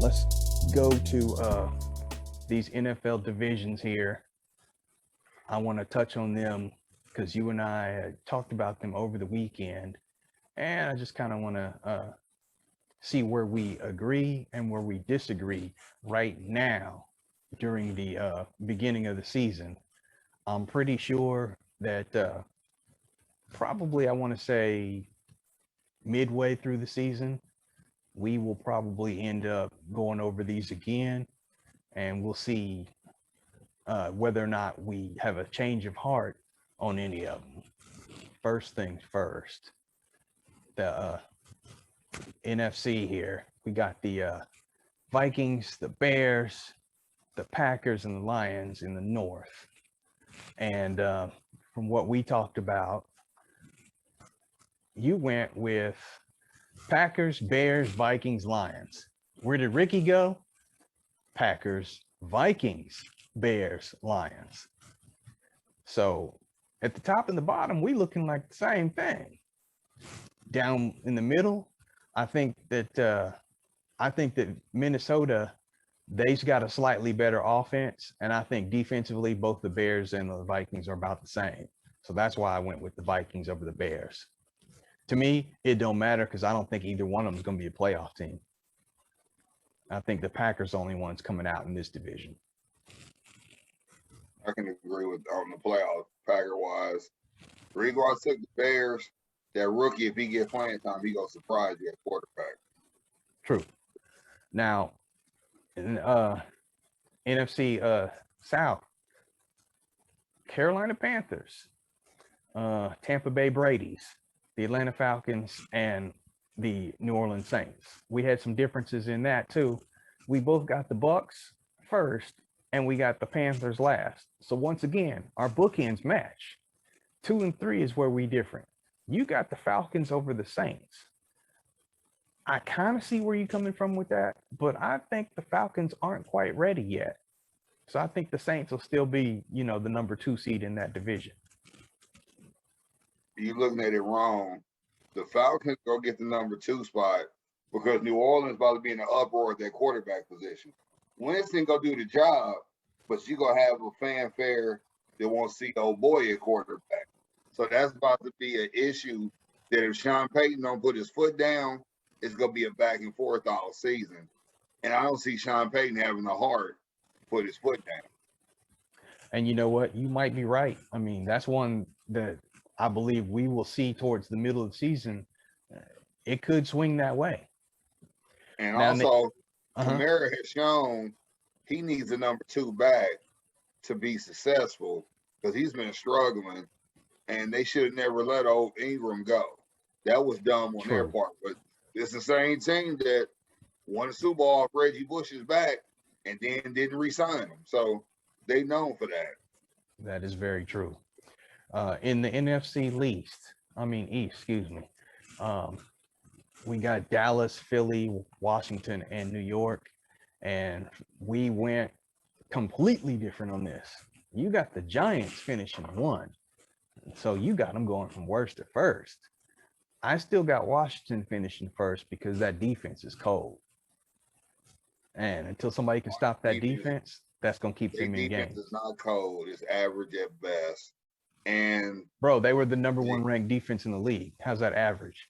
let's go to these NFL divisions here. I want to touch on them because you and I talked about them over the weekend, and I just kind of want to see where we agree and where we disagree right now during the beginning of the season. I'm pretty sure that probably I want to say midway through the season, we will probably end up going over these again, and we'll see whether or not we have a change of heart on any of them. First things first, the NFC here. We got the Vikings, the Bears, the Packers, and the Lions in the North. And from what we talked about, you went with Packers, Bears, Vikings, Lions. Where did Ricky go? Packers, Vikings, Bears, Lions. So at the top and the bottom, we looking like the same thing. Down in the middle, I think that Minnesota, they've got a slightly better offense, and I think defensively, both the Bears and the Vikings are about the same. So that's why I went with the Vikings over the Bears. To me, it don't matter because I don't think either one of them is going to be a playoff team. I think the Packers are the only ones coming out in this division. I can agree with on the playoff Packer-wise. The reason why I took the Bears, that rookie, if he get playing time, he gonna surprise you at quarterback. True. Now, in NFC South, Carolina Panthers, Tampa Bay Brady's, the Atlanta Falcons, and the New Orleans Saints. We had some differences in that too. We both got the Bucks first, and we got the Panthers last. So once again, our bookends match. 2 and 3 is where we different. You got the Falcons over the Saints. I kind of see where you're coming from with that, but I think the Falcons aren't quite ready yet. So I think the Saints will still be, the number 2 seed in that division. You're looking at it wrong. The Falcons go get the number 2 spot because New Orleans about to be in an uproar at their quarterback position. Winston go do the job, but you gonna have a fanfare that won't see old boy at quarterback. So that's about to be an issue that if Sean Payton don't put his foot down, it's gonna be a back and forth all season. And I don't see Sean Payton having the heart to put his foot down. And you know what? You might be right. I mean, that's one that I believe we will see towards the middle of the season. It could swing that way. And now, also, Kamara has shown he needs a number 2 back to be successful because he's been struggling, and they should have never let old Ingram go. That was dumb on their part. But it's the same team that won a Super Bowl off Reggie Bush's back and then didn't re-sign him. So they known for that. That is very true. In the NFC East, we got Dallas, Philly, Washington, and New York, and we went completely different on this. You got the Giants finishing 1, so you got them going from worst to first. I still got Washington finishing first because that defense is cold, and until somebody can stop that defense, that's gonna keep them in games. Defense is not cold; it's average at best. And bro, they were the number 1 ranked defense in the league. How's that average?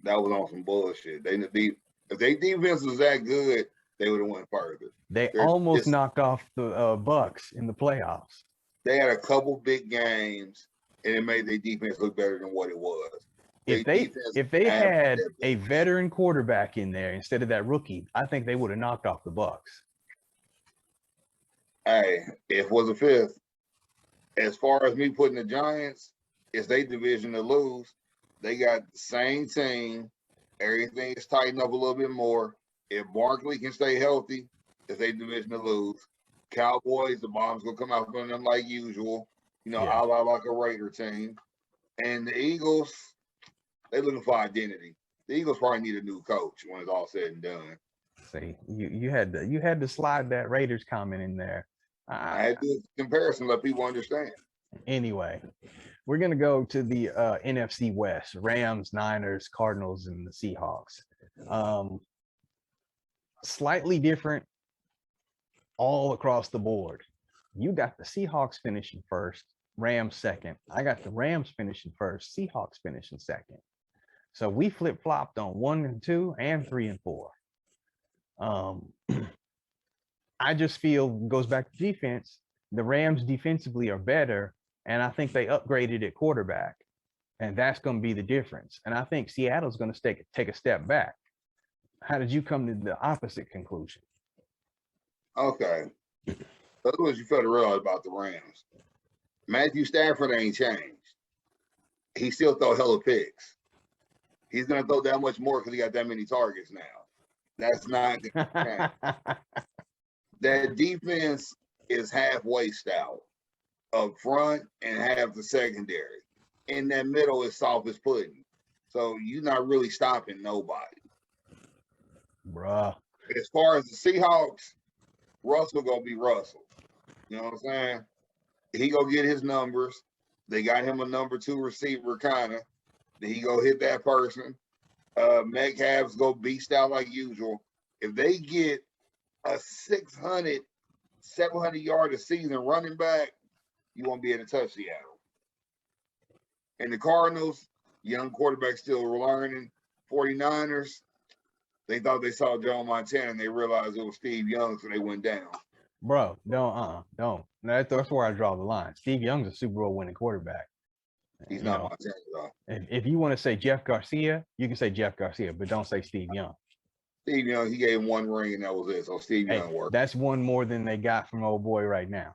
That was on some bullshit. If their defense was that good, they would have went further. They almost knocked off the Bucks in the playoffs. They had a couple big games, and it made their defense look better than what it was. If they had a veteran quarterback in there instead of that rookie, I think they would have knocked off the Bucks. Hey, if it was a 5th, as far as me putting the Giants, it's their division to lose. They got the same team. Everything is tightened up a little bit more. If Barkley can stay healthy, it's their division to lose. Cowboys, the bomb's going to come out from them like usual. A la like a Raider team. And the Eagles, they're looking for identity. The Eagles probably need a new coach when it's all said and done. See, you had to slide that Raiders comment in there. I had to do a comparison, let people understand. Anyway, we're going to go to the NFC West, Rams, Niners, Cardinals, and the Seahawks. slightly different all across the board. You got the Seahawks finishing first, Rams second. I got the Rams finishing first, Seahawks finishing second. So we flip flopped on 1 and 2 and 3 and 4. I just feel goes back to defense. The Rams defensively are better, and I think they upgraded at quarterback, and that's going to be the difference. And I think Seattle's going to take a step back. How did you come to the opposite conclusion? Okay. That's what you felt to realize about the Rams. Matthew Stafford ain't changed. He still throw hella picks. He's going to throw that much more because he got that many targets now. That's not going to change. That defense is halfway stout up front and half the secondary. In that middle is soft as pudding. So you're not really stopping nobody. Bruh. As far as the Seahawks, Russell gonna be Russell. You know what I'm saying? He gonna get his numbers. They got him a number 2 receiver, kinda. Then he go hit that person. Metcalf's go beast out like usual. If they get a 600, 700 yard a season running back, you won't be able to touch Seattle. And the Cardinals, young quarterback still learning. 49ers, they thought they saw Joe Montana and they realized it was Steve Young, so they went down. Bro, don't. That's where I draw the line. Steve Young's a Super Bowl winning quarterback. He's not Montana, though. If you want to say Jeff Garcia, you can say Jeff Garcia, but don't say Steve Young. Steve Young, he gave him 1 ring and that was it. So Steve Young worked. That's one more than they got from old boy right now.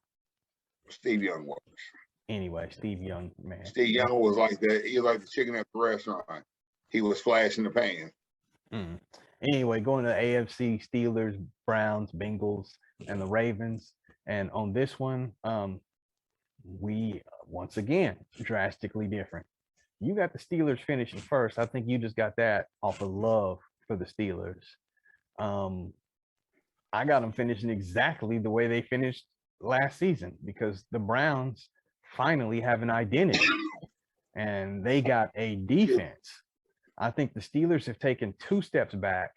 Steve Young works. Anyway, Steve Young, man. Steve Young was like that. He was like the chicken at the restaurant. He was flashing the pan. Anyway, going to the AFC, Steelers, Browns, Bengals, and the Ravens. And on this one, we once again drastically different. You got the Steelers finishing first. I think you just got that off of love for the Steelers. I got them finishing exactly the way they finished last season because the Browns finally have an identity and they got a defense. I think the Steelers have taken 2 steps back.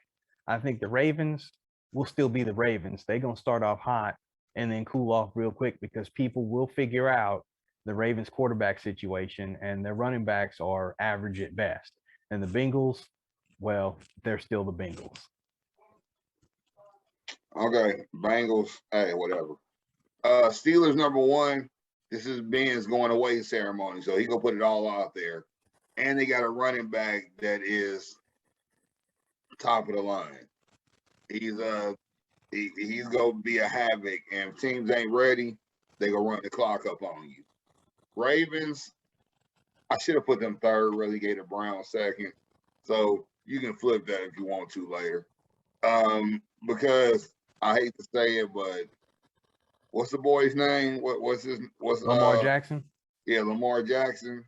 I think the Ravens will still be the Ravens. They're going to start off hot and then cool off real quick because people will figure out the Ravens quarterback situation and their running backs are average at best. And the Bengals, well, they're still the Bengals. Okay, Bengals, hey, whatever. Steelers number 1. This is Ben's going away ceremony, so he gonna put it all out there. And they got a running back that is top of the line. He's gonna be a havoc, and if teams ain't ready, they gonna run the clock up on you. Ravens, I should have put them 3rd, relegated Browns 2nd. So you can flip that if you want to later. Because I hate to say it, but what's the boy's name? What's Lamar Jackson? Yeah, Lamar Jackson.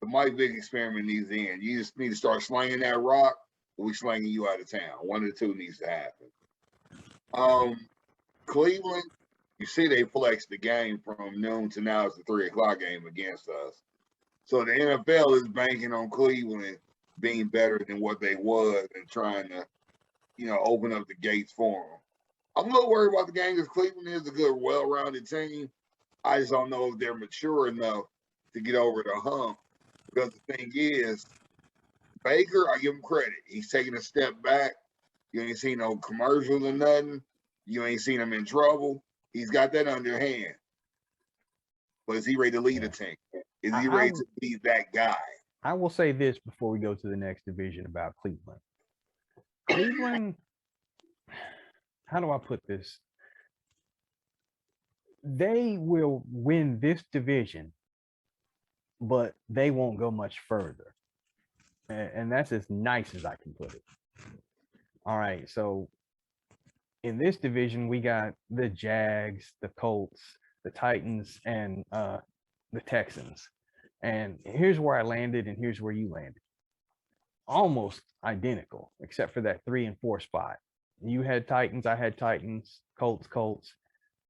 The Mike Vick experiment needs to end. You just need to start slinging that rock, or we slinging you out of town. One of the 2 needs to happen. Cleveland, you see they flexed the game from noon to now it's the 3 o'clock game against us. So the NFL is banking on Cleveland being better than what they was and trying to, open up the gates for them. I'm a little worried about the game because Cleveland is a good, well-rounded team. I just don't know if they're mature enough to get over the hump. Because the thing is, Baker, I give him credit. He's taking a step back. You ain't seen no commercials or nothing. You ain't seen him in trouble. He's got that under hand. But is he ready to lead a team? Is he ready to be that guy? I will say this before we go to the next division about Cleveland. Cleveland, how do I put this? They will win this division, but they won't go much further. And that's as nice as I can put it. All right, so in this division, we got the Jags, the Colts, the Titans, and the Texans. And here's where I landed, and here's where you landed. Almost identical, except for that 3 and 4 spot. You had Titans, I had Titans, Colts.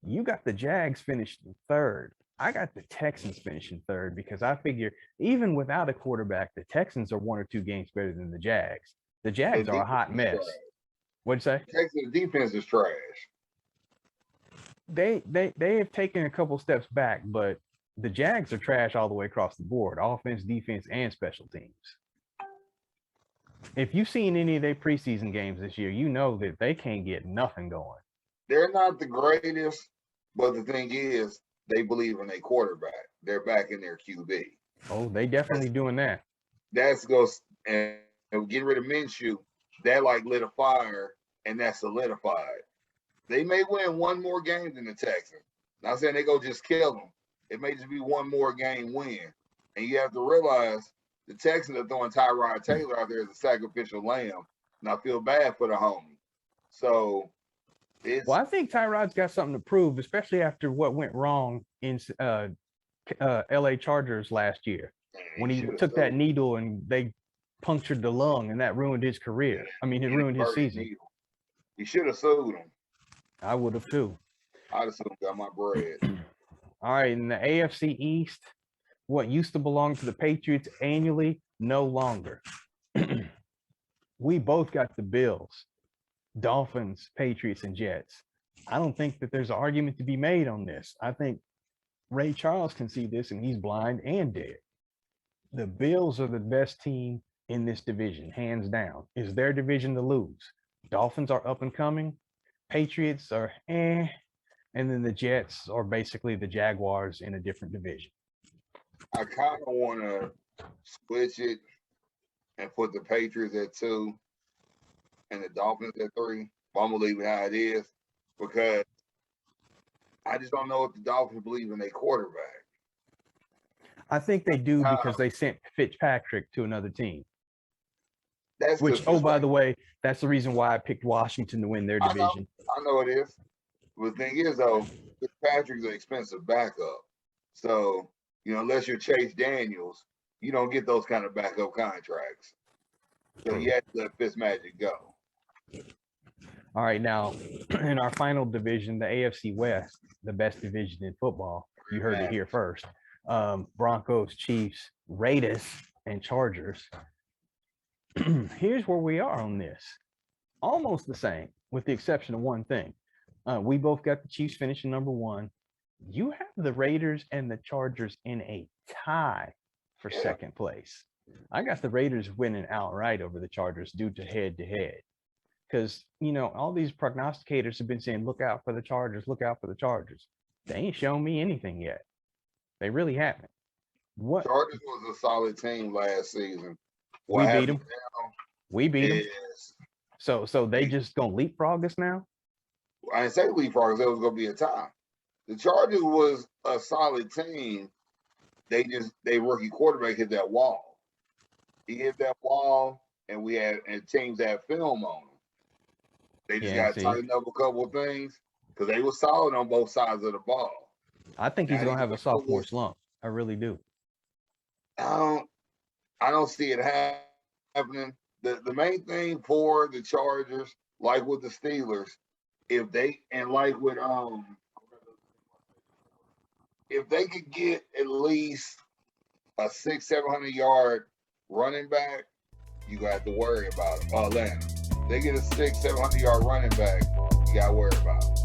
You got the Jags finished 3rd. I got the Texans finishing 3rd because I figure even without a quarterback, the Texans are 1 or 2 games better than the Jags. The Jags are a hot mess. What'd you say? Texas defense is trash. They have taken a couple steps back, but the Jags are trash all the way across the board, offense, defense, and special teams. If you've seen any of their preseason games this year, you know that they can't get nothing going. They're not the greatest, but the thing is, they believe in a quarterback. They're back in their QB. Oh, they definitely doing that. That's goes and getting rid of Minshew. That like lit a fire, and that's solidified. They may win one more game than the Texans. Not saying they go just kill them. It may just be one more game win, and you have to realize the Texans are throwing Tyrod Taylor out there as a sacrificial lamb, and I feel bad for the homie. So. Well, I think Tyrod's got something to prove, especially after what went wrong in LA Chargers last year when he took that needle and they punctured the lung, and that ruined his career. I mean, it ruined his season. He should have sued him. I would have too. I'd have sued him, got my bread. All right, in the AFC East, what used to belong to the Patriots annually, no longer. We both got the Bills. Dolphins, Patriots, and Jets. I don't think that there's an argument to be made on this. I think Ray Charles can see this, and he's blind and dead. The Bills are the best team in this division, hands down. It's their division to lose. Dolphins are up and coming. Patriots are and then the Jets are basically the Jaguars in a different division. I kind of want to switch it and put the Patriots at 2. And the Dolphins at 3. But I'm gonna leave it how it is because I just don't know if the Dolphins believe in their quarterback. I think they do because they sent Fitzpatrick to another team. That's by the way, that's the reason why I picked Washington to win their division. I know it is. But the thing is, though, Fitzpatrick's an expensive backup. So, unless you're Chase Daniels, you don't get those kind of backup contracts. So you have to let Fitzmagic go. All right, now in our final division, the AFC West, the best division in football. You heard it here first. Broncos, Chiefs, Raiders, and Chargers. Here's where we are on this. Almost the same, with the exception of one thing. We both got the Chiefs finishing number 1. You have the Raiders and the Chargers in a tie for second place. I got the Raiders winning outright over the Chargers due to head-to-head. Because, all these prognosticators have been saying, look out for the Chargers, look out for the Chargers. They ain't shown me anything yet. They really haven't. What? Chargers was a solid team last season. We beat them. We beat them. So they just going to leapfrog us now? I didn't say leapfrog, it was going to be a tie. The Chargers was a solid team. They rookie quarterback hit that wall. He hit that wall, and teams had film on him. They just got to tighten up a couple of things because they were solid on both sides of the ball. I think he's going to have a sophomore slump. I really do. I don't see it happening. The main thing for the Chargers, like with the Steelers, if they could get at least a 600-700 yard running back, you got to worry about it. Atlanta. They get a 600-700 yard running back, you got to worry about it.